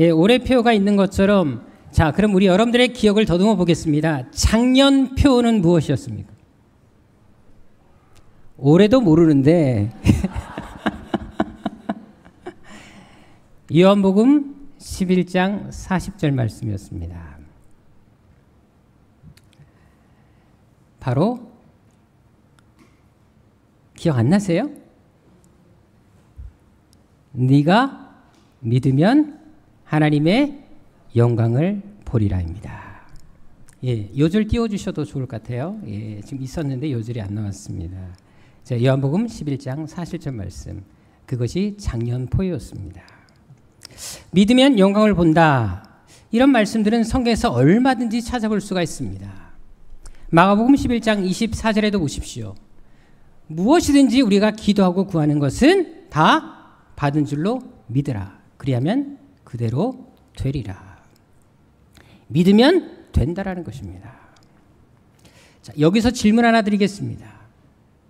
예, 올해표가 있는 것처럼 자, 그럼 우리 여러분들의 기억을 더듬어 보겠습니다. 작년표는 무엇이었습니까? 올해도 모르는데 요한복음 11장 40절 말씀이었습니다. 바로 기억 안 나세요? 네가 믿으면 하나님의 영광을 보리라입니다. 예, 요절 띄워주셔도 좋을 것 같아요. 예, 지금 있었는데 요절이 안 나왔습니다. 자, 요한복음 11장 40절 말씀. 그것이 작년포였습니다. 믿으면 영광을 본다. 이런 말씀들은 성경에서 얼마든지 찾아볼 수가 있습니다. 마가복음 11장 24절에도 보십시오. 무엇이든지 우리가 기도하고 구하는 것은 다 받은 줄로 믿으라. 그리하면 그대로 되리라. 믿으면 된다라는 것입니다. 자, 여기서 질문 하나 드리겠습니다.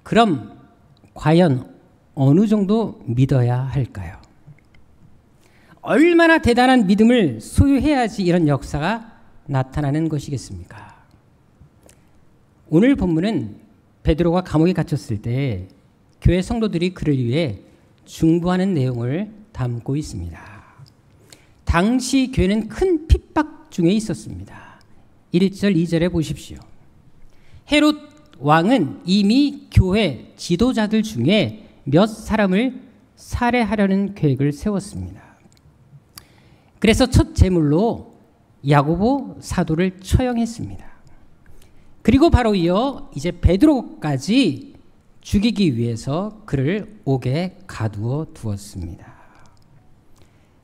그럼 과연 어느 정도 믿어야 할까요? 얼마나 대단한 믿음을 소유해야지 이런 역사가 나타나는 것이겠습니까? 오늘 본문은 베드로가 감옥에 갇혔을 때 교회 성도들이 그를 위해 중보하는 내용을 담고 있습니다. 당시 교회는 큰 핍박 중에 있었습니다. 1절 2절에 보십시오. 헤롯 왕은 이미 교회 지도자들 중에 몇 사람을 살해하려는 계획을 세웠습니다. 그래서 첫 제물로 야고보 사도를 처형했습니다. 그리고 바로 이어 이제 베드로까지 죽이기 위해서 그를 옥에 가두어 두었습니다.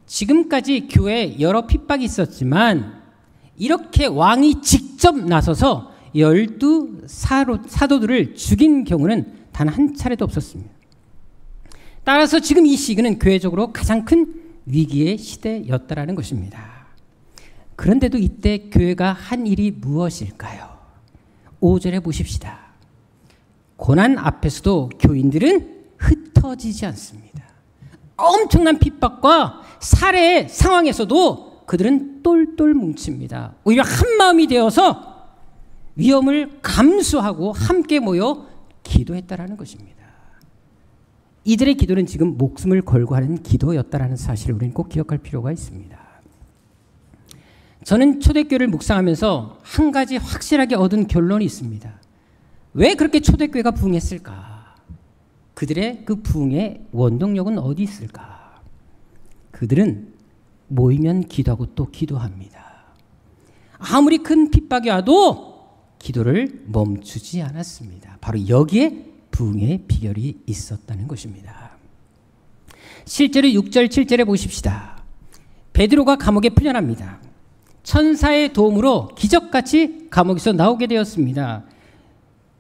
지금까지 교회에 여러 핍박이 있었지만 이렇게 왕이 직접 나서서 12 사도들을 죽인 경우는 단 한 차례도 없었습니다. 따라서 지금 이 시기는 교회적으로 가장 큰 위기의 시대였다라는 것입니다. 그런데도 이때 교회가 한 일이 무엇일까요? 5절에 보십시다. 고난 앞에서도 교인들은 흩어지지 않습니다. 엄청난 핍박과 살해의 상황에서도 그들은 똘똘 뭉칩니다. 오히려 한 마음이 되어서 위험을 감수하고 함께 모여 기도했다라는 것입니다. 이들의 기도는 지금 목숨을 걸고 하는 기도였다라는 사실을 우리는 꼭 기억할 필요가 있습니다. 저는 초대교회를 묵상하면서 한 가지 확실하게 얻은 결론이 있습니다. 왜 그렇게 초대교회가 부흥했을까? 그들의 그 부흥의 원동력은 어디 있을까? 그들은 모이면 기도하고 또 기도합니다. 아무리 큰 핍박이 와도 기도를 멈추지 않았습니다. 바로 여기에 부흥의 비결이 있었다는 것입니다. 실제로 6절 7절에 보십시다. 베드로가 감옥에 풀려납니다. 천사의 도움으로 기적같이 감옥에서 나오게 되었습니다.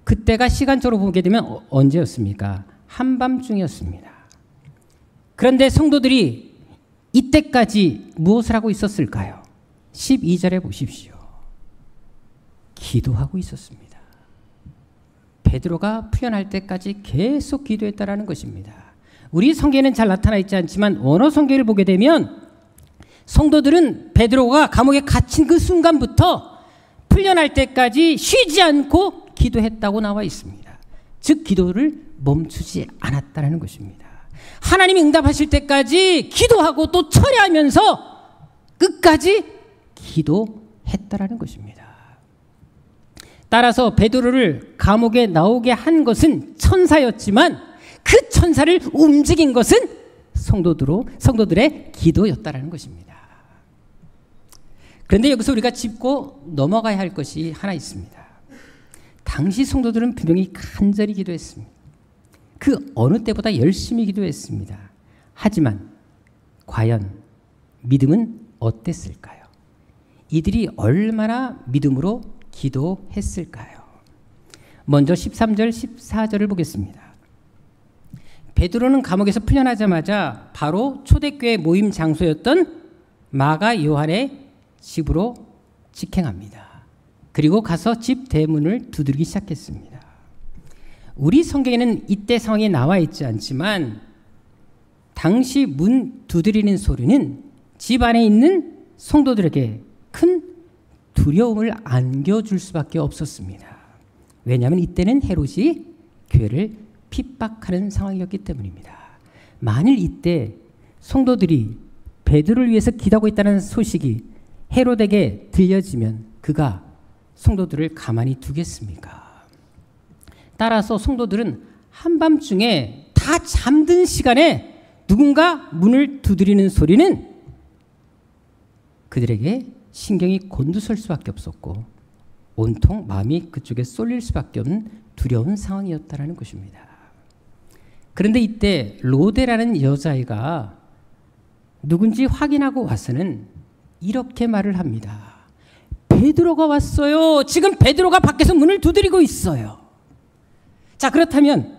그때가 시간적으로 보게 되면 언제였습니까? 한밤중이었습니다. 그런데 성도들이 이때까지 무엇을 하고 있었을까요? 12절에 보십시오. 기도하고 있었습니다. 베드로가 풀려날 때까지 계속 기도했다라는 것입니다. 우리 성경에는 잘 나타나 있지 않지만 원어 성경을 보게 되면 성도들은 베드로가 감옥에 갇힌 그 순간부터 풀려날 때까지 쉬지 않고 기도했다고 나와 있습니다. 즉 기도를 멈추지 않았다는 것입니다. 하나님이 응답하실 때까지 기도하고 또 철회하면서 끝까지 기도했다라는 것입니다. 따라서 베드로를 감옥에 나오게 한 것은 천사였지만 그 천사를 움직인 것은 성도들의 기도였다라는 것입니다. 그런데 여기서 우리가 짚고 넘어가야 할 것이 하나 있습니다. 당시 성도들은 분명히 간절히 기도했습니다. 그 어느 때보다 열심히 기도했습니다. 하지만 과연 믿음은 어땠을까요? 이들이 얼마나 믿음으로 기도했을까요? 먼저 13절 14절을 보겠습니다. 베드로는 감옥에서 풀려나자마자 바로 초대교회 모임 장소였던 마가 요한의 집으로 직행합니다. 그리고 가서 집 대문을 두드리기 시작했습니다. 우리 성경에는 이때 상황이 나와 있지 않지만 당시 문 두드리는 소리는 집 안에 있는 성도들에게 큰 두려움을 안겨줄 수밖에 없었습니다. 왜냐하면 이때는 헤롯이 교회를 핍박하는 상황이었기 때문입니다. 만일 이때 성도들이 베드로를 위해서 기도하고 있다는 소식이 헤롯에게 들려지면 그가 성도들을 가만히 두겠습니까? 따라서 성도들은 한밤중에 다 잠든 시간에 누군가 문을 두드리는 소리는 그들에게 신경이 곤두설 수밖에 없었고 온통 마음이 그쪽에 쏠릴 수밖에 없는 두려운 상황이었다는 것입니다. 그런데 이때 로데라는 여자아이가 누군지 확인하고 와서는 이렇게 말을 합니다. 베드로가 왔어요. 지금 베드로가 밖에서 문을 두드리고 있어요. 자, 그렇다면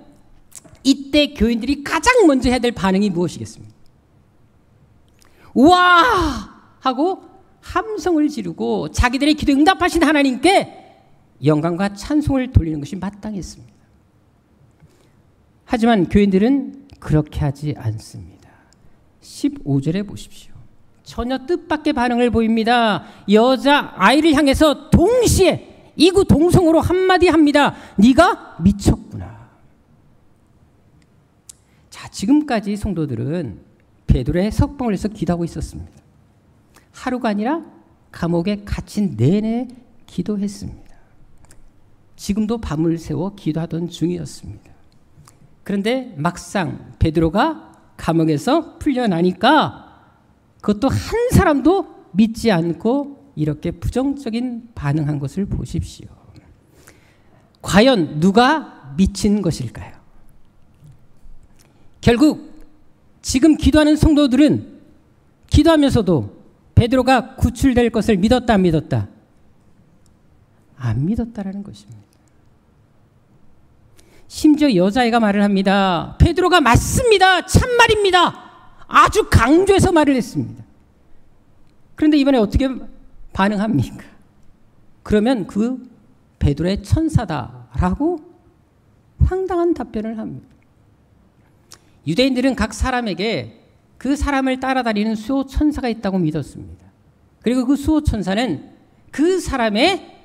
이때 교인들이 가장 먼저 해야 될 반응이 무엇이겠습니까? 와! 하고 함성을 지르고 자기들의 기도에 응답하신 하나님께 영광과 찬송을 돌리는 것이 마땅했습니다. 하지만 교인들은 그렇게 하지 않습니다. 15절에 보십시오. 전혀 뜻밖의 반응을 보입니다. 여자 아이를 향해서 동시에 이구동성으로 한마디 합니다. 네가 미쳤구나. 자, 지금까지 성도들은 베드로의 석방을위해서 기도하고 있었습니다. 하루가 아니라 감옥에 갇힌 내내 기도했습니다. 지금도 밤을 새워 기도하던 중이었습니다. 그런데 막상 베드로가 감옥에서 풀려나니까 그것도 한 사람도 믿지 않고 이렇게 부정적인 반응한 것을 보십시오. 과연 누가 미친 것일까요? 결국 지금 기도하는 성도들은 기도하면서도 베드로가 구출될 것을 믿었다 안 믿었다? 안 믿었다라는 것입니다. 심지어 여자애가 말을 합니다. 베드로가 맞습니다. 참말입니다. 아주 강조해서 말을 했습니다. 그런데 이번에 어떻게 반응합니까? 그러면 그 베드로의 천사다라고 황당한 답변을 합니다. 유대인들은 각 사람에게 그 사람을 따라다니는 수호 천사가 있다고 믿었습니다. 그리고 그 수호 천사는 그 사람의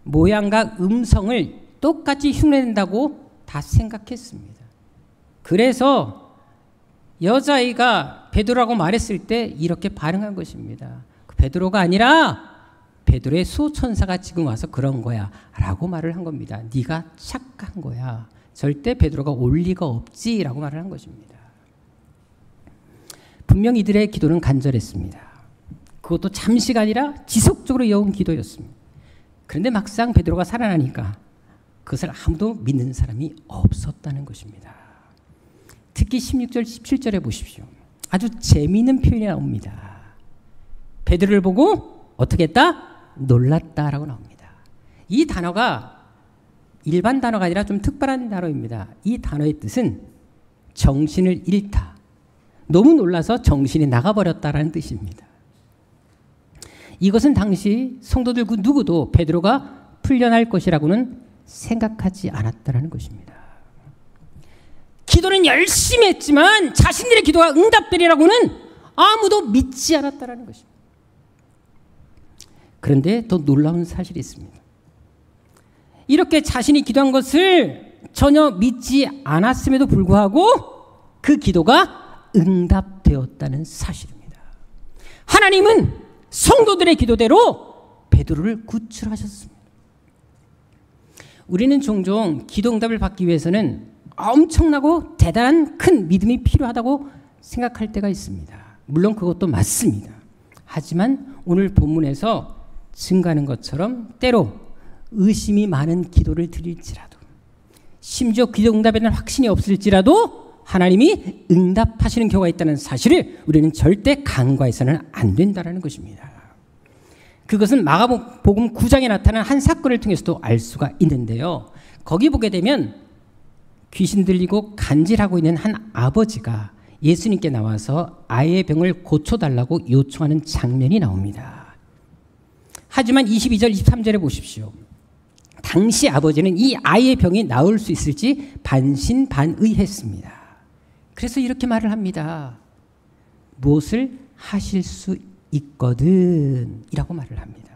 모양과 음성을 똑같이 흉내낸다고 다 생각했습니다. 그래서 여자아이가 베드로라고 말했을 때 이렇게 반응한 것입니다. 베드로가 아니라 베드로의 수호천사가 지금 와서 그런 거야 라고 말을 한 겁니다. 네가 착각한 거야. 절대 베드로가 올 리가 없지 라고 말을 한 것입니다. 분명 이들의 기도는 간절했습니다. 그것도 잠시가 아니라 지속적으로 이어온 기도였습니다. 그런데 막상 베드로가 살아나니까 그것을 아무도 믿는 사람이 없었다는 것입니다. 특히 16절, 17절에 보십시오. 아주 재미있는 표현이 나옵니다. 베드로를 보고 어떻게 했다? 놀랐다라고 나옵니다. 이 단어가 일반 단어가 아니라 좀 특별한 단어입니다. 이 단어의 뜻은 정신을 잃다. 너무 놀라서 정신이 나가버렸다라는 뜻입니다. 이것은 당시 성도들 그 누구도 베드로가 풀려날 것이라고는 생각하지 않았다라는 것입니다. 기도는 열심히 했지만 자신들의 기도가 응답되리라고는 아무도 믿지 않았다라는 것입니다. 그런데 더 놀라운 사실이 있습니다. 이렇게 자신이 기도한 것을 전혀 믿지 않았음에도 불구하고 그 기도가 응답되었다는 사실입니다. 하나님은 성도들의 기도대로 베드로를 구출하셨습니다. 우리는 종종 기도 응답을 받기 위해서는 엄청나고 대단한 큰 믿음이 필요하다고 생각할 때가 있습니다. 물론 그것도 맞습니다. 하지만 오늘 본문에서 증가하는 것처럼 때로 의심이 많은 기도를 드릴지라도 심지어 기도 응답에 대한 확신이 없을지라도 하나님이 응답하시는 경우가 있다는 사실을 우리는 절대 간과해서는 안 된다는 것입니다. 그것은 마가복음 9장에 나타난 한 사건을 통해서도 알 수가 있는데요. 거기 보게 되면 귀신 들리고 간질하고 있는 한 아버지가 예수님께 나와서 아이의 병을 고쳐달라고 요청하는 장면이 나옵니다. 하지만 22절 23절에 보십시오. 당시 아버지는 이 아이의 병이 나을 수 있을지 반신반의했습니다. 그래서 이렇게 말을 합니다. 무엇을 하실 수 있거든 이라고 말을 합니다.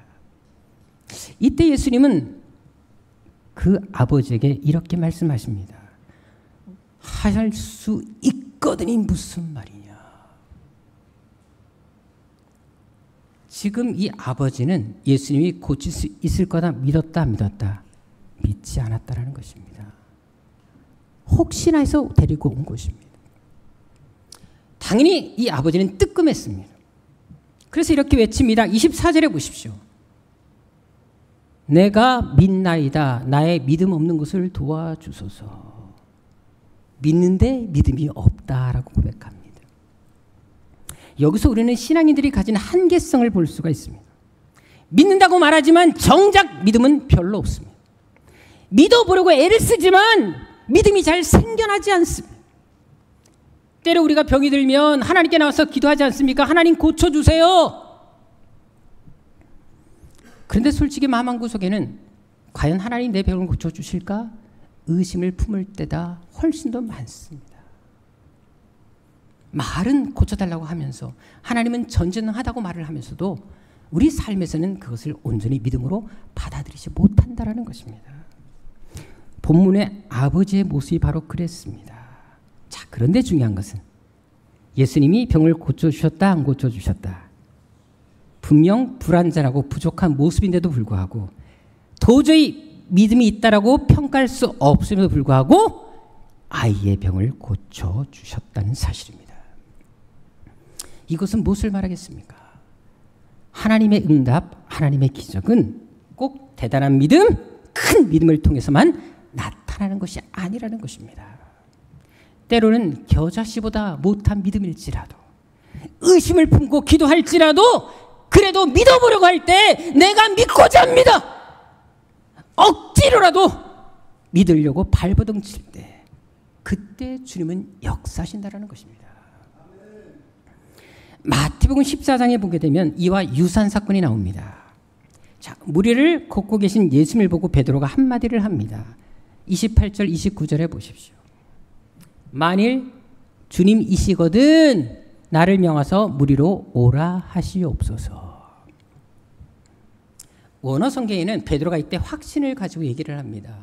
이때 예수님은 그 아버지에게 이렇게 말씀하십니다. 할 수 있거든이 무슨 말이냐. 지금 이 아버지는 예수님이 고칠 수 있을 거다 믿었다 안 믿었다? 믿지 않았다라는 것입니다. 혹시나 해서 데리고 온 것입니다. 당연히 이 아버지는 뜨끔했습니다. 그래서 이렇게 외칩니다. 24절에 보십시오. 내가 믿나이다. 나의 믿음 없는 것을 도와주소서. 믿는데 믿음이 없다라고 고백합니다. 여기서 우리는 신앙인들이 가진 한계성을 볼 수가 있습니다. 믿는다고 말하지만 정작 믿음은 별로 없습니다. 믿어보려고 애를 쓰지만 믿음이 잘 생겨나지 않습니다. 때로 우리가 병이 들면 하나님께 나와서 기도하지 않습니까? 하나님 고쳐주세요. 그런데 솔직히 마음 한구석에는 과연 하나님 내 병을 고쳐주실까? 의심을 품을 때가 훨씬 더 많습니다. 말은 고쳐달라고 하면서 하나님은 전지능하다고 말을 하면서도 우리 삶에서는 그것을 온전히 믿음으로 받아들이지 못한다는 것입니다. 본문의 아버지의 모습이 바로 그랬습니다. 자, 그런데 중요한 것은 예수님이 병을 고쳐주셨다 안 고쳐주셨다. 분명 불완전하고 부족한 모습인데도 불구하고 도저히 믿음이 있다라고 평가할 수 없음에도 불구하고 아이의 병을 고쳐주셨다는 사실입니다. 이것은 무엇을 말하겠습니까? 하나님의 응답, 하나님의 기적은 꼭 대단한 믿음, 큰 믿음을 통해서만 나타나는 것이 아니라는 것입니다. 때로는 겨자씨보다 못한 믿음일지라도 의심을 품고 기도할지라도 그래도 믿어보려고 할 때 내가 믿고자 합니다. 억지로라도 믿으려고 발버둥 칠 때 그때 주님은 역사하신다는 것입니다. 마태복음 14장에 보게 되면 이와 유사한 사건이 나옵니다. 자, 무리를 걷고 계신 예수님을 보고 베드로가 한마디를 합니다. 28절 29절에 보십시오. 만일 주님이시거든 나를 명하서 무리로 오라 하시옵소서. 원어 성경에는 베드로가 이때 확신을 가지고 얘기를 합니다.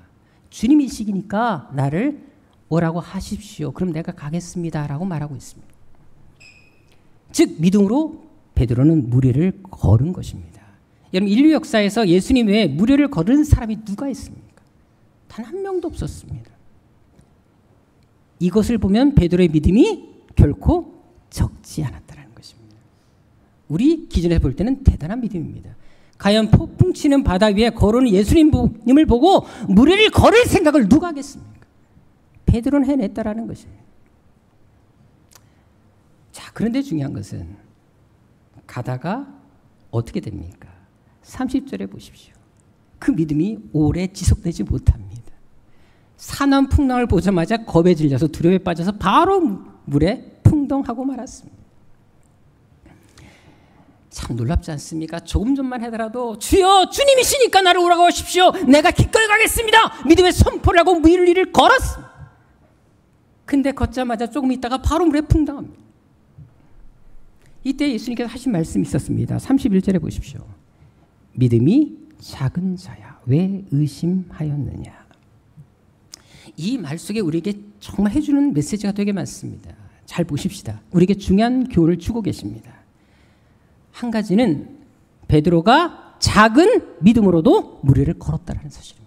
주님이시니까 나를 오라고 하십시오. 그럼 내가 가겠습니다 라고 말하고 있습니다. 즉 믿음으로 베드로는 무리를 걸은 것입니다. 여러분 인류 역사에서 예수님 외에 무리를 걸은 사람이 누가 있습니까? 단 한 명도 없었습니다. 이것을 보면 베드로의 믿음이 결코 적지 않았다는 것입니다. 우리 기준에서 볼 때는 대단한 믿음입니다. 과연 폭풍 치는 바다 위에 걸어오는 예수님을 보고 무리를 걸을 생각을 누가 하겠습니까? 베드로는 해냈다라는 것입니다. 자, 그런데 중요한 것은 가다가 어떻게 됩니까? 30절에 보십시오. 그 믿음이 오래 지속되지 못합니다. 산원풍랑을 보자마자 겁에 질려서 두려움에 빠져서 바로 물에 풍덩하고 말았습니다. 참 놀랍지 않습니까? 조금 전만 하더라도 주여 주님이시니까 나를 오라고 하십시오. 내가 기꺼이 가겠습니다. 믿음의 선포를 하고 무리를 걸었습니다. 근데 걷자마자 조금 있다가 바로 물에 풍덩합니다. 이때 예수님께서 하신 말씀이 있었습니다. 31절에 보십시오. 믿음이 작은 자야 왜 의심하였느냐. 이 말 속에 우리에게 정말 해주는 메시지가 되게 많습니다. 잘 보십시다. 우리에게 중요한 교훈을 주고 계십니다. 한 가지는 베드로가 작은 믿음으로도 무리를 걸었다는 사실입니다.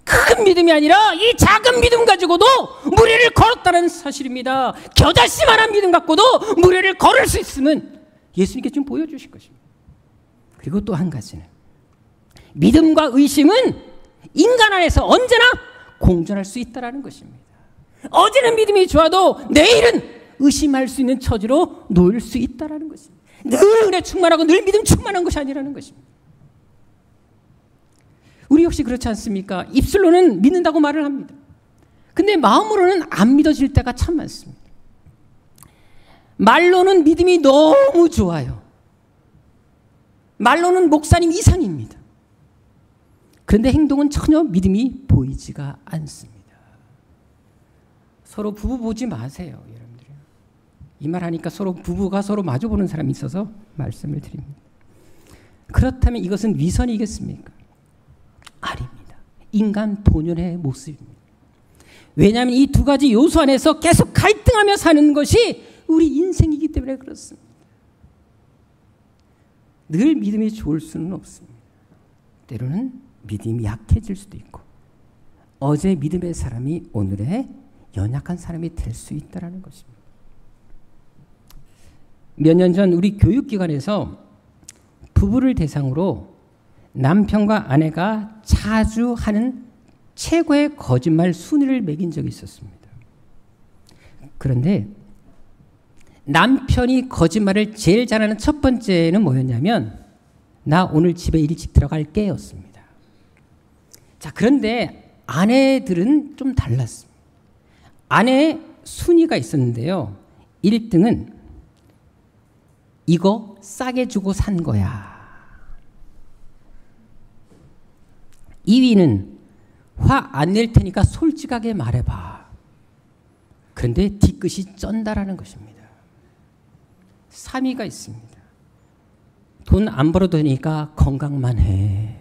큰 믿음이 아니라 이 작은 믿음 가지고도 무리를 걸었다는 사실입니다. 겨자씨만한 믿음 갖고도 무리를 걸을 수 있으면 예수님께 좀 보여주실 것입니다. 그리고 또 한 가지는 믿음과 의심은 인간 안에서 언제나 공존할 수 있다는 것입니다. 어제는 믿음이 좋아도 내일은 의심할 수 있는 처지로 놓일 수 있다는 것입니다. 늘 은혜 충만하고 늘 믿음 충만한 것이 아니라는 것입니다. 우리 역시 그렇지 않습니까? 입술로는 믿는다고 말을 합니다. 근데 마음으로는 안 믿어질 때가 참 많습니다. 말로는 믿음이 너무 좋아요. 말로는 목사님 이상입니다. 그런데 행동은 전혀 믿음이 보이지가 않습니다. 서로 부부 보지 마세요, 여러분들. 이 말 하니까 서로 부부가 서로 마주보는 사람이 있어서 말씀을 드립니다. 그렇다면 이것은 위선이겠습니까? 아닙니다. 인간 본연의 모습입니다. 왜냐하면 이 두 가지 요소 안에서 계속 갈등하며 사는 것이 우리 인생이기 때문에 그렇습니다. 늘 믿음이 좋을 수는 없습니다. 때로는 믿음이 약해질 수도 있고 어제 믿음의 사람이 오늘의 연약한 사람이 될 수 있다는 것입니다. 몇 년 전 우리 교육기관에서 부부를 대상으로 남편과 아내가 자주 하는 최고의 거짓말 순위를 매긴 적이 있었습니다. 그런데 남편이 거짓말을 제일 잘하는 첫 번째는 뭐였냐면 나 오늘 집에 일찍 들어갈게 였습니다. 자, 그런데 아내들은 좀 달랐습니다. 아내의 순위가 있었는데요. 1등은 이거 싸게 주고 산 거야. 2위는 화 안 낼 테니까 솔직하게 말해봐. 그런데 뒤끝이 쩐다라는 것입니다. 3위가 있습니다. 돈 안 벌어도 되니까 건강만 해.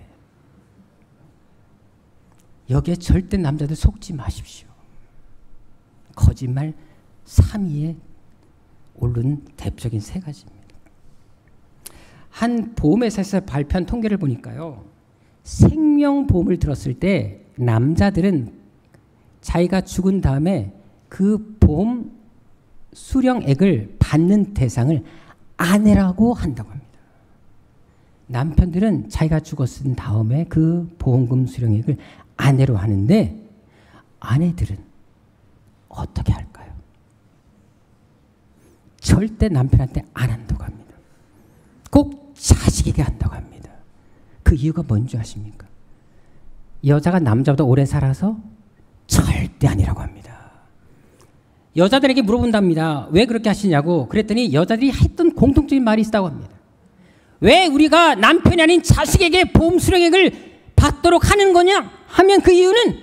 여기에 절대 남자들 속지 마십시오. 거짓말 3위에 오른 대표적인 세 가지입니다. 한 보험회사에서 발표한 통계를 보니까요. 생명보험을 들었을 때 남자들은 자기가 죽은 다음에 그 보험 수령액을 받는 대상을 아내라고 한다고 합니다. 남편들은 자기가 죽었은 다음에 그 보험금 수령액을 아내로 하는데 아내들은 어떻게 할까요? 절대 남편한테 안 한다고 합니다. 꼭 자식에게 한다고 합니다. 그 이유가 뭔지 아십니까? 여자가 남자보다 오래 살아서 절대 아니라고 합니다. 여자들에게 물어본답니다. 왜 그렇게 하시냐고. 그랬더니 여자들이 했던 공통적인 말이 있다고 합니다. 왜 우리가 남편이 아닌 자식에게 보험 수령액을 받도록 하는 거냐 하면 그 이유는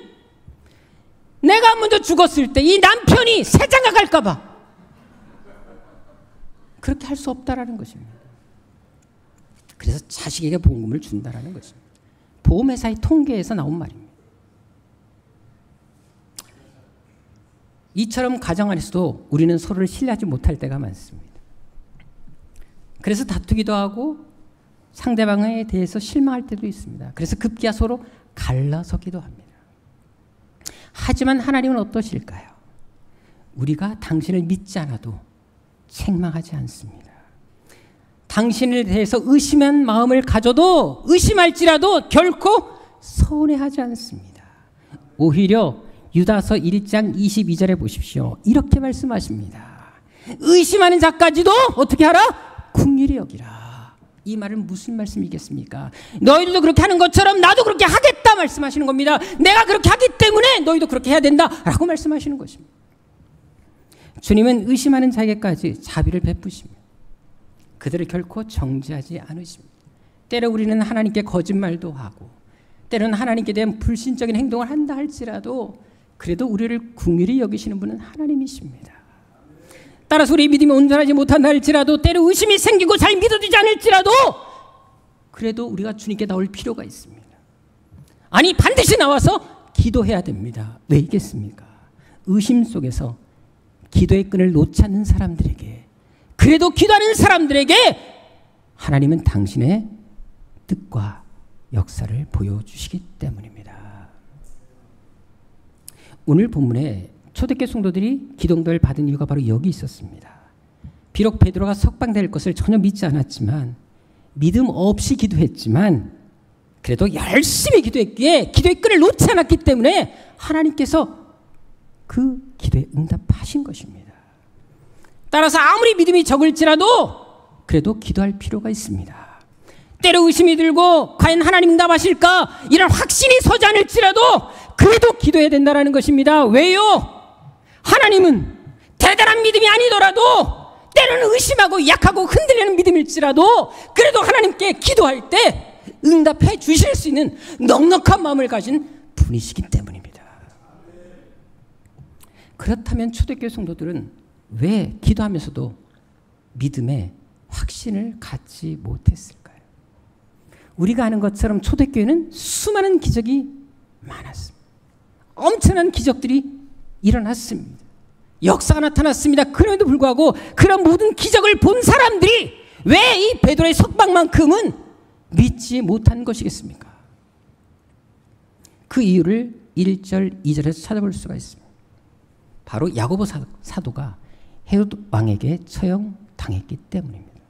내가 먼저 죽었을 때 이 남편이 세장가 갈까 봐 그렇게 할 수 없다라는 것입니다. 그래서 자식에게 보험금을 준다라는 것입니다. 보험회사의 통계에서 나온 말입니다. 이처럼 가정 안에서도 우리는 서로를 신뢰하지 못할 때가 많습니다. 그래서 다투기도 하고 상대방에 대해서 실망할 때도 있습니다. 그래서 급기야 서로 갈라서기도 합니다. 하지만 하나님은 어떠실까요? 우리가 당신을 믿지 않아도 책망하지 않습니다. 당신에 대해서 의심한 마음을 가져도 의심할지라도 결코 서운해하지 않습니다. 오히려 유다서 1장 22절에 보십시오. 이렇게 말씀하십니다. 의심하는 자까지도 어떻게 하라? 긍휼히 여기라. 이 말은 무슨 말씀이겠습니까? 너희들도 그렇게 하는 것처럼 나도 그렇게 하겠다 말씀하시는 겁니다. 내가 그렇게 하기 때문에 너희도 그렇게 해야 된다 라고 말씀하시는 것입니다. 주님은 의심하는 자에게까지 자비를 베푸십니다. 그들을 결코 정죄하지 않으십니다. 때로 우리는 하나님께 거짓말도 하고 때로는 하나님께 대한 불신적인 행동을 한다 할지라도 그래도 우리를 긍휼히 여기시는 분은 하나님이십니다. 따라서 우리 믿음이 온전하지 못한다 할지라도 때로 의심이 생기고 잘 믿어지지 않을지라도 그래도 우리가 주님께 나올 필요가 있습니다. 아니 반드시 나와서 기도해야 됩니다. 왜이겠습니까? 의심 속에서 기도의 끈을 놓지 않는 사람들에게 그래도 기도하는 사람들에게 하나님은 당신의 뜻과 역사를 보여주시기 때문입니다. 오늘 본문에 초대교회 성도들이 기도응답을 받은 이유가 바로 여기 있었습니다. 비록 베드로가 석방될 것을 전혀 믿지 않았지만 믿음 없이 기도했지만 그래도 열심히 기도했기에 기도의 끈을 놓지 않았기 때문에 하나님께서 그 기도에 응답하신 것입니다. 따라서 아무리 믿음이 적을지라도 그래도 기도할 필요가 있습니다. 때로 의심이 들고 과연 하나님 응답하실까 이런 확신이 서지 않을지라도 그래도 기도해야 된다는 것입니다. 왜요? 하나님은 대단한 믿음이 아니더라도 때로는 의심하고 약하고 흔들리는 믿음일지라도 그래도 하나님께 기도할 때 응답해 주실 수 있는 넉넉한 마음을 가진 분이시기 때문입니다. 그렇다면 초대교회 성도들은 왜 기도하면서도 믿음의 확신을 갖지 못했을까요? 우리가 아는 것처럼 초대교회는 수많은 기적이 많았습니다. 엄청난 기적들이 일어났습니다. 역사가 나타났습니다. 그럼에도 불구하고 그런 모든 기적을 본 사람들이 왜 이 베드로의 속박만큼은 믿지 못한 것이겠습니까? 그 이유를 1절, 2절에서 찾아볼 수가 있습니다. 바로 야고보 사도가 헤롯 왕에게 처형당했기 때문입니다.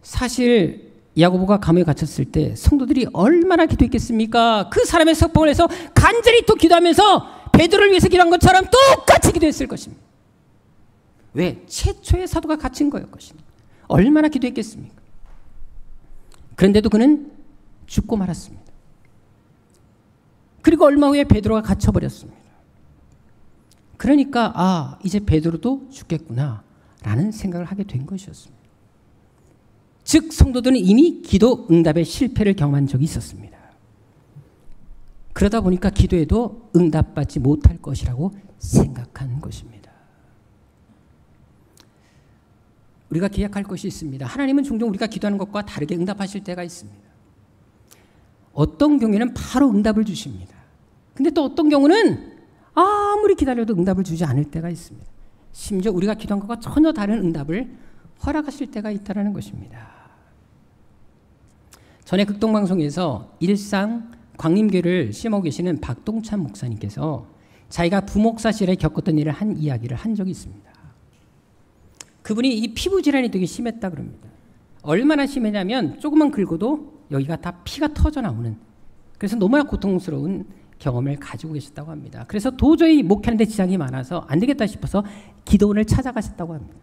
사실 야고보가 감옥에 갇혔을 때 성도들이 얼마나 기도했겠습니까? 그 사람의 석방을 해서 간절히 또 기도하면서 베드로를 위해서 기도한 것처럼 똑같이 기도했을 것입니다. 왜? 최초의 사도가 갇힌 거였거든요. 얼마나 기도했겠습니까? 그런데도 그는 죽고 말았습니다. 그리고 얼마 후에 베드로가 갇혀버렸습니다. 그러니까 이제 베드로도 죽겠구나 라는 생각을 하게 된 것이었습니다. 즉 성도들은 이미 기도 응답의 실패를 경험한 적이 있었습니다. 그러다 보니까 기도에도 응답받지 못할 것이라고 생각한 것입니다. 우리가 기억할 것이 있습니다. 하나님은 종종 우리가 기도하는 것과 다르게 응답하실 때가 있습니다. 어떤 경우에는 바로 응답을 주십니다. 근데 또 어떤 경우는 아무리 기다려도 응답을 주지 않을 때가 있습니다. 심지어 우리가 기도한 것과 전혀 다른 응답을 허락하실 때가 있다는 것입니다. 전에 극동방송에서 일상 광림교회를 시험하고 계시는 박동찬 목사님께서 자기가 부목사 시절에 겪었던 일을 한 이야기를 한 적이 있습니다. 그분이 이 피부 질환이 되게 심했다 그럽니다. 얼마나 심했냐면 조금만 긁어도 여기가 다 피가 터져 나오는, 그래서 너무나 고통스러운 경험을 가지고 계셨다고 합니다. 그래서 도저히 목회하는 데 지장이 많아서 안 되겠다 싶어서 기도원을 찾아가셨다고 합니다.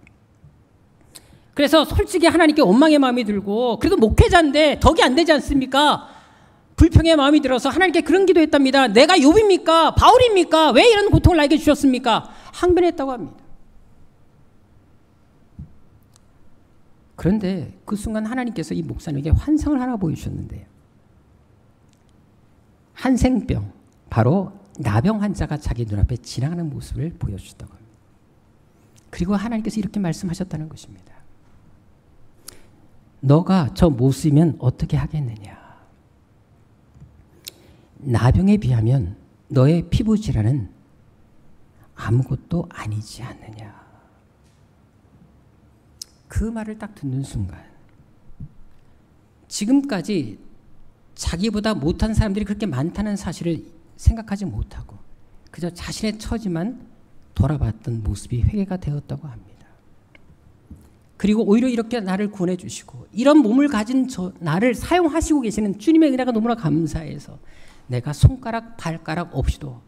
그래서 솔직히 하나님께 원망의 마음이 들고, 그래도 목회자인데 덕이 안 되지 않습니까? 불평의 마음이 들어서 하나님께 그런 기도했답니다. 내가 욥입니까? 바울입니까? 왜 이런 고통을 나에게 주셨습니까? 항변했다고 합니다. 그런데 그 순간 하나님께서 이 목사님에게 환상을 하나 보여주셨는데요. 한생병, 바로 나병 환자가 자기 눈앞에 지나가는 모습을 보여주셨다고 합니다. 그리고 하나님께서 이렇게 말씀하셨다는 것입니다. 너가 저 모습이면 어떻게 하겠느냐? 나병에 비하면 너의 피부 질환은 아무것도 아니지 않느냐? 그 말을 딱 듣는 순간 지금까지 자기보다 못한 사람들이 그렇게 많다는 사실을 생각하지 못하고 그저 자신의 처지만 돌아봤던 모습이 회개가 되었다고 합니다. 그리고 오히려 이렇게 나를 구원해 주시고 이런 몸을 가진 나를 사용하시고 계시는 주님의 은혜가 너무나 감사해서 내가 손가락 발가락 없이도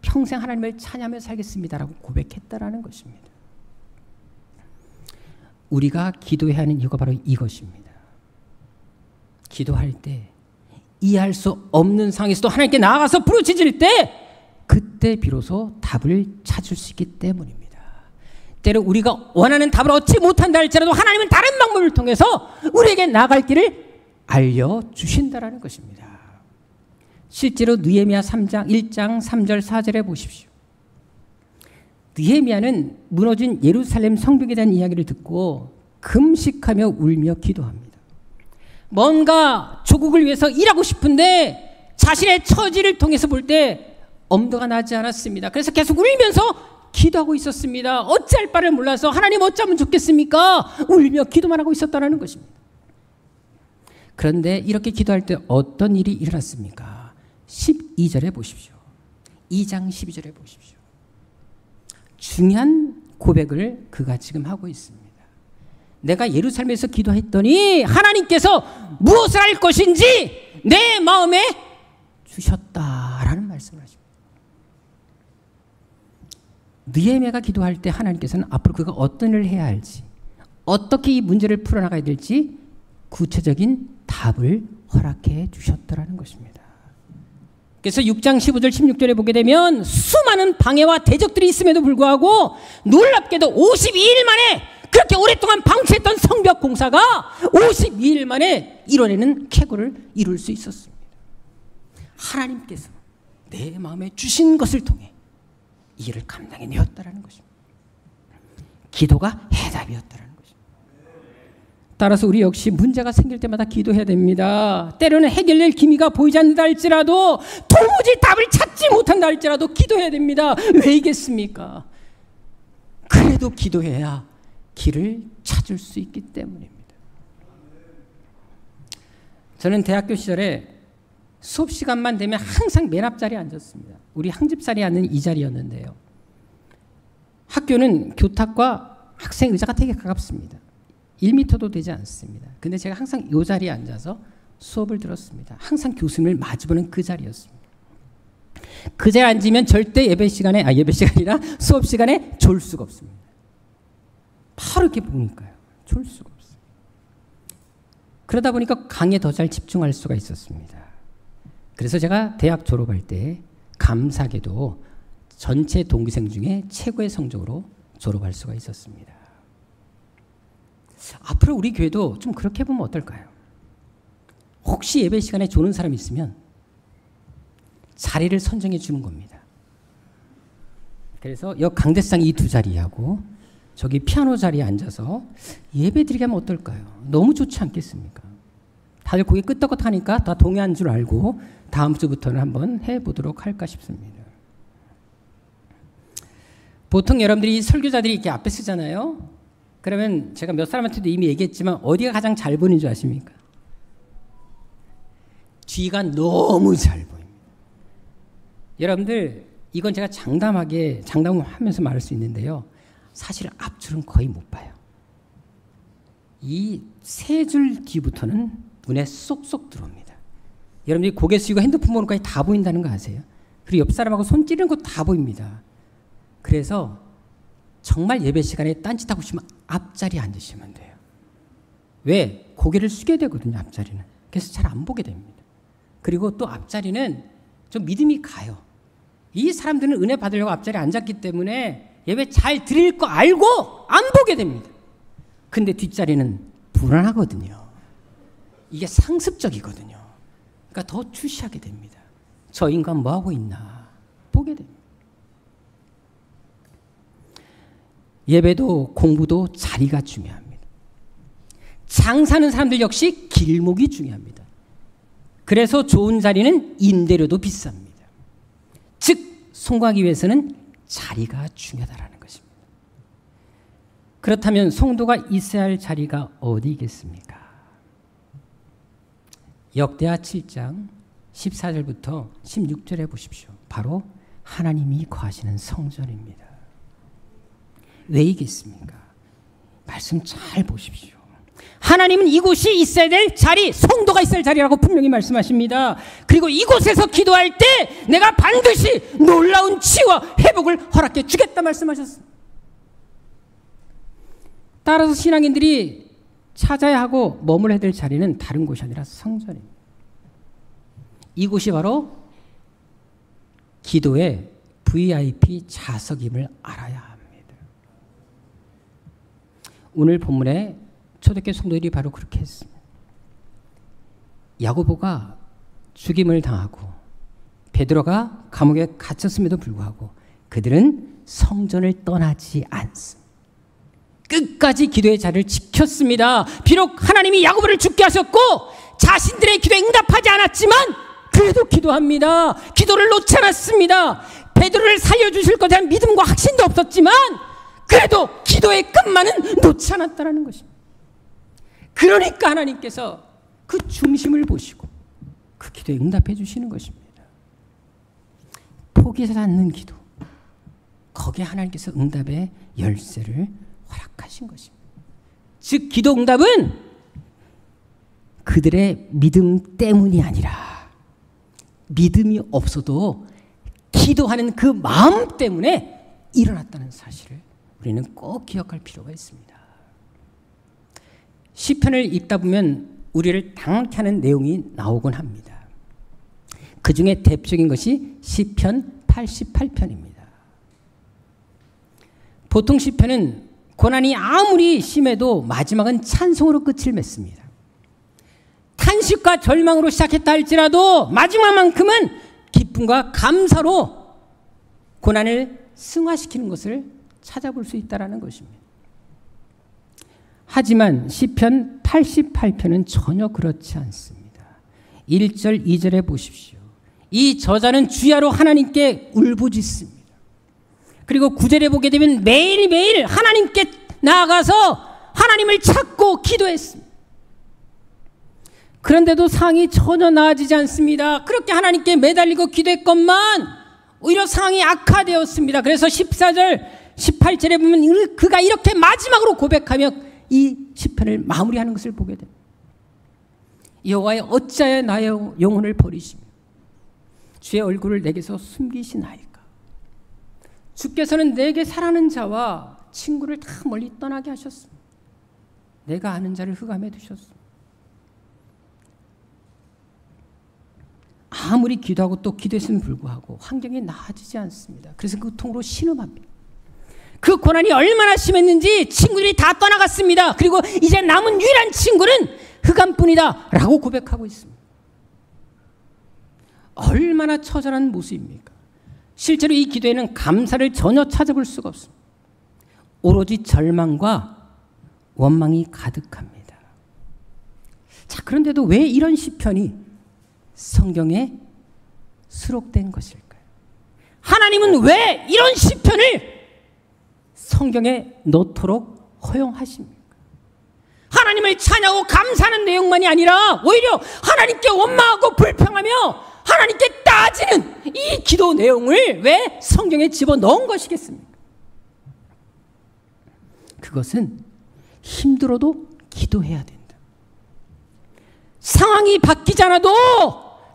평생 하나님을 찬양하며 살겠습니다라고 고백했다라는 것입니다. 우리가 기도해야 하는 이유가 바로 이것입니다. 기도할 때 이해할 수 없는 상황에서도 하나님께 나아가서 부르짖을 때 그때 비로소 답을 찾을 수 있기 때문입니다. 때로 우리가 원하는 답을 얻지 못한다 할지라도 하나님은 다른 방법을 통해서 우리에게 나아갈 길을 알려주신다는 것입니다. 실제로 느헤미야 1장 3절 4절에 보십시오. 느헤미야는 무너진 예루살렘 성벽에 대한 이야기를 듣고 금식하며 울며 기도합니다. 뭔가 조국을 위해서 일하고 싶은데 자신의 처지를 통해서 볼 때 엄두가 나지 않았습니다. 그래서 계속 울면서 기도하고 있었습니다. 어찌할 바를 몰라서 하나님 어쩌면 좋겠습니까? 울며 기도만 하고 있었다는 것입니다. 그런데 이렇게 기도할 때 어떤 일이 일어났습니까? 12절에 보십시오. 2장 12절에 보십시오. 중요한 고백을 그가 지금 하고 있습니다. 내가 예루살렘에서 기도했더니 하나님께서 무엇을 할 것인지 내 마음에 주셨다라는 말씀을 하십니다. 느헤미야가 기도할 때 하나님께서는 앞으로 그가 어떤 일을 해야 할지, 어떻게 이 문제를 풀어나가야 될지 구체적인 답을 허락해 주셨다라는 것입니다. 그래서 6장 15절 16절에 보게 되면 수많은 방해와 대적들이 있음에도 불구하고 놀랍게도 52일 만에, 그렇게 오랫동안 방치했던 성벽 공사가 52일 만에 이뤄내는 쾌거를 이룰 수 있었습니다. 하나님께서 내 마음에 주신 것을 통해 이 일을 감당해내었다는 것입니다. 기도가 해답이었다는 것입니다. 따라서 우리 역시 문제가 생길 때마다 기도해야 됩니다. 때로는 해결될 기미가 보이지 않는다 할지라도, 도무지 답을 찾지 못한다 할지라도 기도해야 됩니다. 왜이겠습니까? 그래도 기도해야 길을 찾을 수 있기 때문입니다. 저는 대학교 시절에 수업 시간만 되면 항상 맨 앞자리에 앉았습니다. 우리 항집살이 앉는 이 자리였는데요. 학교는 교탁과 학생 의자가 되게 가깝습니다. 1m도 되지 않습니다. 근데 제가 항상 이 자리에 앉아서 수업을 들었습니다. 항상 교수님을 마주보는 그 자리였습니다. 그 자리에 앉으면 절대 예배 시간이 아니라 수업 시간에 졸 수가 없습니다. 바로 이렇게 보니까요. 졸 수가 없어요. 그러다 보니까 강의에 더 잘 집중할 수가 있었습니다. 그래서 제가 대학 졸업할 때 감사하게도 전체 동기생 중에 최고의 성적으로 졸업할 수가 있었습니다. 앞으로 우리 교회도 좀 그렇게 보면 어떨까요? 혹시 예배 시간에 조는 사람이 있으면 자리를 선정해 주는 겁니다. 그래서 여 강대상 이 두 자리하고 저기 피아노 자리에 앉아서 예배 드리게 하면 어떨까요? 너무 좋지 않겠습니까? 다들 고개 끄덕끄덕하니까 다 동의한 줄 알고 다음 주부터는 한번 해보도록 할까 싶습니다. 보통 여러분들이 설교자들이 이렇게 앞에 쓰잖아요. 그러면 제가 몇 사람한테도 이미 얘기했지만 어디가 가장 잘 보이는 줄 아십니까? 뒤가 너무 잘 보입니다. 여러분들 이건 제가 장담을 하면서 말할 수 있는데요. 사실 앞줄은 거의 못 봐요. 이 세 줄 뒤부터는 눈에 쏙쏙 들어옵니다. 여러분들이 고개 숙이고 핸드폰 보는 것까지 다 보인다는 거 아세요? 그리고 옆 사람하고 손 찌르는 것도 다 보입니다. 그래서 정말 예배 시간에 딴짓하고 싶으면 앞자리에 앉으시면 돼요. 왜? 고개를 숙여야 되거든요, 앞자리는. 그래서 잘 안 보게 됩니다. 그리고 또 앞자리는 좀 믿음이 가요. 이 사람들은 은혜 받으려고 앞자리에 앉았기 때문에 예배 잘 드릴 거 알고 안 보게 됩니다. 근데 뒷자리는 불안하거든요. 이게 상습적이거든요. 그러니까 더 주시하게 됩니다. 저 인간 뭐하고 있나 보게 됩니다. 예배도 공부도 자리가 중요합니다. 장사하는 사람들 역시 길목이 중요합니다. 그래서 좋은 자리는 임대료도 비쌉니다. 즉 성공하기 위해서는 자리가 중요하다는 것입니다. 그렇다면 성도가 있어야 할 자리가 어디겠습니까? 역대하 7장 14절부터 16절에 보십시오. 바로 하나님이 거하시는 성전입니다. 왜이겠습니까? 말씀 잘 보십시오. 하나님은 이곳이 있어야 될 자리, 성도가 있어야 할 자리라고 분명히 말씀하십니다. 그리고 이곳에서 기도할 때 내가 반드시 놀라운 치유와 회복을 허락해 주겠다 말씀하셨습니다. 따라서 신앙인들이 찾아야 하고 머물러야 될 자리는 다른 곳이 아니라 성전입니다. 이곳이 바로 기도의 VIP 좌석임을 알아야 합니다. 오늘 본문에 초대교회 성도들이 바로 그렇게 했습니다. 야고보가 죽임을 당하고 베드로가 감옥에 갇혔음에도 불구하고 그들은 성전을 떠나지 않습니다. 끝까지 기도의 자리를 지켰습니다. 비록 하나님이 야고보를 죽게 하셨고 자신들의 기도에 응답하지 않았지만 그래도 기도합니다. 기도를 놓지 않았습니다. 베드로를 살려주실 것에 대한 믿음과 확신도 없었지만 그래도 기도의 끝만은 놓지 않았다는 것입니다. 그러니까 하나님께서 그 중심을 보시고 그 기도에 응답해 주시는 것입니다. 포기하지 않는 기도, 거기에 하나님께서 응답의 열쇠를 허락하신 것입니다. 즉 기도 응답은 그들의 믿음 때문이 아니라 믿음이 없어도 기도하는 그 마음 때문에 일어났다는 사실을 우리는 꼭 기억할 필요가 있습니다. 시편을 읽다 보면 우리를 당황케 하는 내용이 나오곤 합니다. 그 중에 대표적인 것이 시편 88편입니다. 보통 시편은 고난이 아무리 심해도 마지막은 찬송으로 끝을 맺습니다. 탄식과 절망으로 시작했다 할지라도 마지막만큼은 기쁨과 감사로 고난을 승화시키는 것을 찾아볼 수 있다는 것입니다. 하지만 시편 88편은 전혀 그렇지 않습니다. 1절, 2절에 보십시오. 이 저자는 주야로 하나님께 울부짖습니다. 그리고 9절에 보게 되면 매일매일 하나님께 나아가서 하나님을 찾고 기도했습니다. 그런데도 상황이 전혀 나아지지 않습니다. 그렇게 하나님께 매달리고 기도했건만 오히려 상황이 악화되었습니다. 그래서 14절, 18절에 보면 그가 이렇게 마지막으로 고백하며 이 시편을 마무리하는 것을 보게 됩니다. 여호와여 어찌하여 나의 영혼을 버리시며 주의 얼굴을 내게서 숨기시나이까. 주께서는 내게 사랑하는 자와 친구를 다 멀리 떠나게 하셨습니다. 내가 아는 자를 흑암에 두셨습니다. 아무리 기도하고 또 기도했음에도 불구하고 환경이 나아지지 않습니다. 그래서 그 통으로 신음합니다. 그 고난이 얼마나 심했는지 친구들이 다 떠나갔습니다. 그리고 이제 남은 유일한 친구는 흑암뿐이다 라고 고백하고 있습니다. 얼마나 처절한 모습입니까? 실제로 이 기도에는 감사를 전혀 찾아볼 수가 없습니다. 오로지 절망과 원망이 가득합니다. 자, 그런데도 왜 이런 시편이 성경에 수록된 것일까요? 하나님은 왜 이런 시편을 성경에 넣도록 허용하십니까? 하나님을 찬양하고 감사하는 내용만이 아니라 오히려 하나님께 원망하고 불평하며 하나님께 따지는 이 기도 내용을 왜 성경에 집어넣은 것이겠습니까? 그것은 힘들어도 기도해야 된다. 상황이 바뀌지 않아도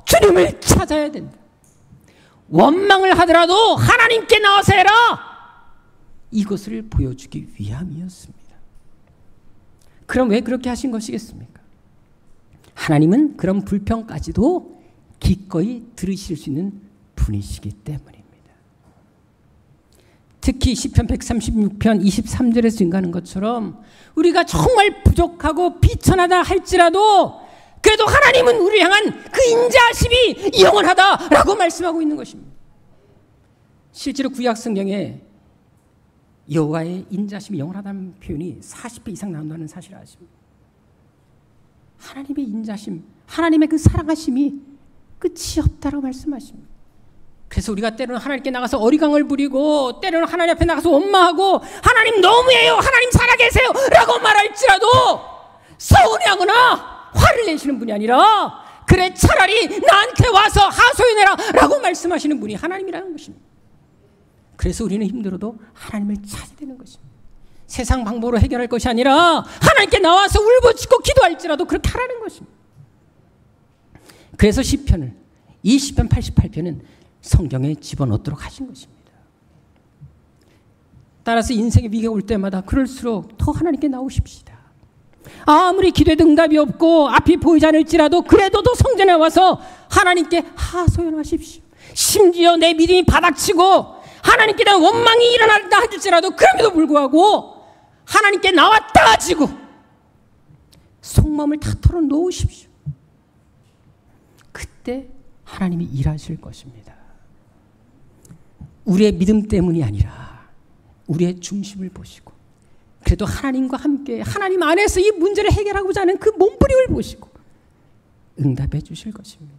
주님을 찾아야 된다. 원망을 하더라도 하나님께 나와서 해라. 이것을 보여주기 위함이었습니다. 그럼 왜 그렇게 하신 것이겠습니까? 하나님은 그런 불평까지도 기꺼이 들으실 수 있는 분이시기 때문입니다. 특히 시편 136편 23절에서 증가하는 것처럼 우리가 정말 부족하고 비천하다 할지라도 그래도 하나님은 우리를 향한 그 인자하심이 영원하다라고 말씀하고 있는 것입니다. 실제로 구약 성경에 여호와의 인자심이 영원하다는 표현이 40배 이상 나온다는 사실을 아십니까? 하나님의 인자심, 하나님의 그 사랑하심이 끝이 없다라고 말씀하십니다. 그래서 우리가 때로는 하나님께 나가서 어리광을 부리고 때로는 하나님 앞에 나가서 원망하고 하나님 너무해요, 하나님 살아계세요 라고 말할지라도 서운해하거나 화를 내시는 분이 아니라 그래 차라리 나한테 와서 하소연해라 라고 말씀하시는 분이 하나님이라는 것입니다. 그래서 우리는 힘들어도 하나님을 찾아야 되는 것입니다. 세상 방법으로 해결할 것이 아니라 하나님께 나와서 울부짖고 기도할지라도 그렇게 하라는 것입니다. 그래서 시편을, 이 시편 88편은 성경에 집어넣도록 하신 것입니다. 따라서 인생의 위기가 올 때마다 그럴수록 더 하나님께 나오십시다. 아무리 기도해도 응답이 없고 앞이 보이지 않을지라도 그래도 더 성전에 와서 하나님께 하소연하십시오. 심지어 내 믿음이 바닥치고 하나님께 대한 원망이 일어난다 할지라도 그럼에도 불구하고 하나님께 나와 따지고 속마음을 다 털어놓으십시오. 그때 하나님이 일하실 것입니다. 우리의 믿음 때문이 아니라 우리의 중심을 보시고 그래도 하나님과 함께 하나님 안에서 이 문제를 해결하고자 하는 그 몸부림을 보시고 응답해 주실 것입니다.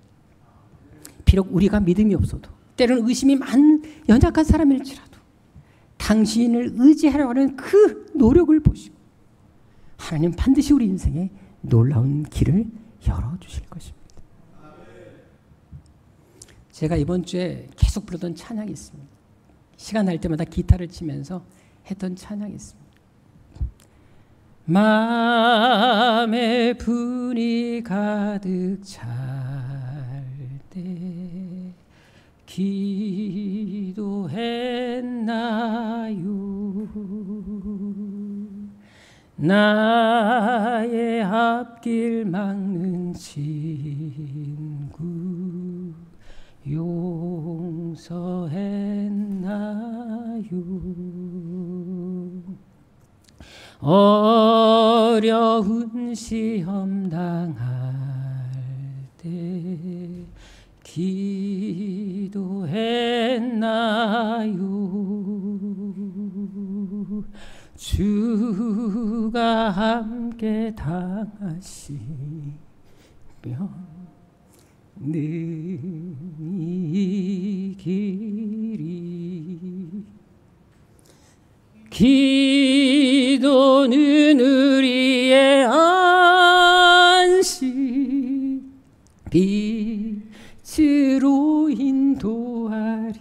비록 우리가 믿음이 없어도 때로는 의심이 많은 연약한 사람일지라도 당신을 의지하려고 하는 그 노력을 보시고 하나님 반드시 우리 인생에 놀라운 길을 열어주실 것입니다. 제가 이번 주에 계속 부르던 찬양이 있습니다. 시간 날 때마다 기타를 치면서 했던 찬양이 있습니다. 마음에 분이 가득 찰 때 기도했나요? 나의 앞길 막는 친구 용서했나요? 어려운 시험 당할 때 기도했나요? 주가 함께 당하시며 느끼리. 기도는 우리의 안식 빛으로 인도하리.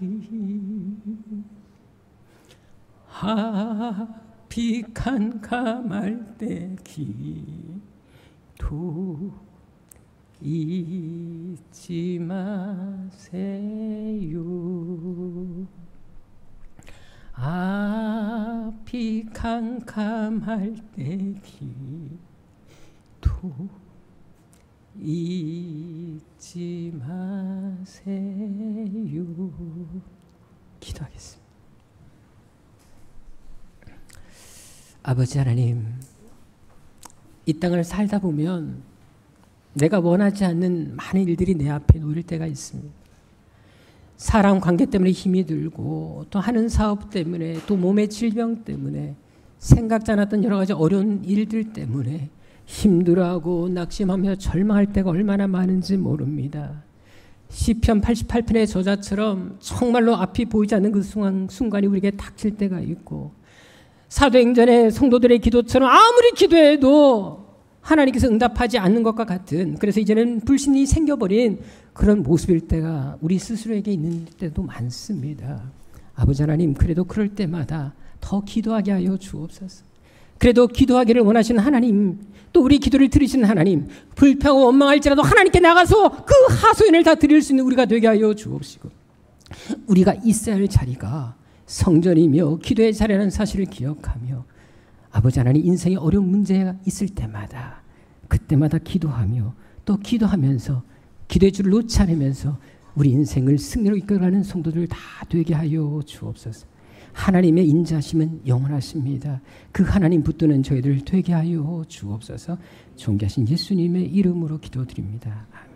앞이 캄캄할 때 기도 잊지 마세요. 앞이 캄캄할 때 기도 잊지 마세요. 기도하겠습니다. 아버지 하나님, 이 땅을 살다 보면 내가 원하지 않는 많은 일들이 내 앞에 놓일 때가 있습니다. 사람 관계 때문에 힘이 들고, 또 하는 사업 때문에, 또 몸의 질병 때문에, 생각지 않았던 여러 가지 어려운 일들 때문에 힘들어하고 낙심하며 절망할 때가 얼마나 많은지 모릅니다. 시편 88편의 저자처럼 정말로 앞이 보이지 않는 그 순간이 우리에게 닥칠 때가 있고, 사도행전의 성도들의 기도처럼 아무리 기도해도 하나님께서 응답하지 않는 것과 같은, 그래서 이제는 불신이 생겨버린 그런 모습일 때가 우리 스스로에게 있는 때도 많습니다. 아버지 하나님, 그래도 그럴 때마다 더 기도하게 하여 주옵소서. 그래도 기도하기를 원하시는 하나님, 또 우리 기도를 들으시는 하나님, 불평하고 원망할지라도 하나님께 나가서 그 하소연을 다 드릴 수 있는 우리가 되게 하여 주옵시고, 우리가 있어야 할 자리가 성전이며 기도의 자리라는 사실을 기억하며, 아버지 하나님, 인생에 어려운 문제가 있을 때마다 그때마다 기도하며, 또 기도하면서 기도의 줄을 놓지 않으면서 우리 인생을 승리로 이끌어가는 성도들 다 되게 하여 주옵소서. 하나님의 인자심은 영원하십니다. 그 하나님 붙드는 저희들 되게 하여 주옵소서. 존귀하신 예수님의 이름으로 기도드립니다. 아멘.